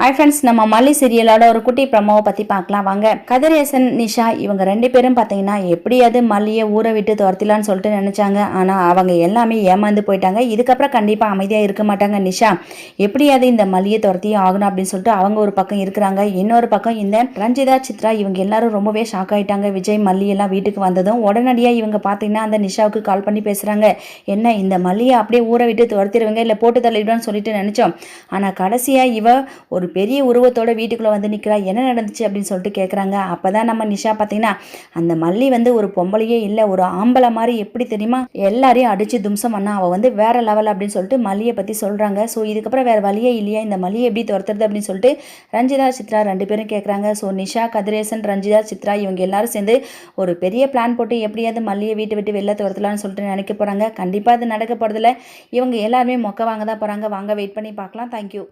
Hi friends, நம்ம மல்லி சீரியலோட ஒரு குட்டி ப்ரமோவை பற்றி பார்க்கலாம் வாங்க. கதிரேசன், நிஷா இவங்க 2 பேரும் பார்த்தீங்கன்னா எப்படியாவது மல்லியை ஊற விட்டு துரத்திலான்னு சொல்லிட்டு நினச்சாங்க. ஆனால் அவங்க எல்லாமே ஏமாந்து போயிட்டாங்க. இதுக்கப்புறம் கண்டிப்பாக அமைதியாக இருக்க மாட்டாங்க நிஷா. எப்படியாவது இந்த மல்லியை துரத்தியே ஆகணும் அப்படின்னு சொல்லிட்டு அவங்க ஒரு பக்கம் இருக்கிறாங்க. இன்னொரு பக்கம் இந்த ரஞ்சிதா, சித்ரா இவங்க எல்லாரும் ரொம்பவே ஷாக் ஆகிட்டாங்க. விஜய் மல்லி எல்லாம் வீட்டுக்கு வந்ததும் உடனடியாக இவங்க பார்த்தீங்கன்னா அந்த நிஷாவுக்கு கால் பண்ணி பேசுகிறாங்க. என்ன இந்த மல்லியை அப்படியே ஊற விட்டு துரத்திடுவாங்க, இல்லை போட்டு தள்ளிடுவான்னு சொல்லிட்டு நினச்சோம். ஆனால் கடைசியாக இவ ஒரு பெரிய உருவத்தோட வீட்டுக்குள்ளே வந்து நிற்கிறா. என்ன நடந்துச்சு அப்படின்னு சொல்லிட்டு கேட்குறாங்க. அப்போ தான் நம்ம நிஷா பார்த்தீங்கன்னா அந்த மல்லி வந்து ஒரு பொம்பளையே இல்லை, ஒரு ஆம்பளை மாதிரி எப்படி தெரியுமா எல்லாரையும் அடித்து தும்சம் பண்ணா. அவள் வந்து வேற லெவல் அப்படின்னு சொல்லிட்டு மல்லியை பற்றி சொல்கிறாங்க. ஸோ இதுக்கப்புறம் வேறு வழியே இல்லையா, இந்த மல்லியை எப்படி துரத்துறது அப்படின்னு சொல்லிட்டு ரஞ்சிதா, சித்ரா 2 பேரும் கேட்குறாங்க. ஸோ நிஷா, கதிரேசன், ரஞ்சிதா, சித்ரா இவங்க எல்லாரும் சேர்ந்து ஒரு பெரிய பிளான் போட்டு எப்படியாவது மல்லியை வீட்டை விட்டு வெளில துரத்தலான்னு சொல்லிட்டு நினைக்க போகிறாங்க. கண்டிப்பாக அது நடக்க போகிறதில்ல. இவங்க எல்லாருமே மொக்க வாங்க தான் போகிறாங்க. வாங்க வெயிட் பண்ணி பார்க்கலாம். தேங்க்யூ.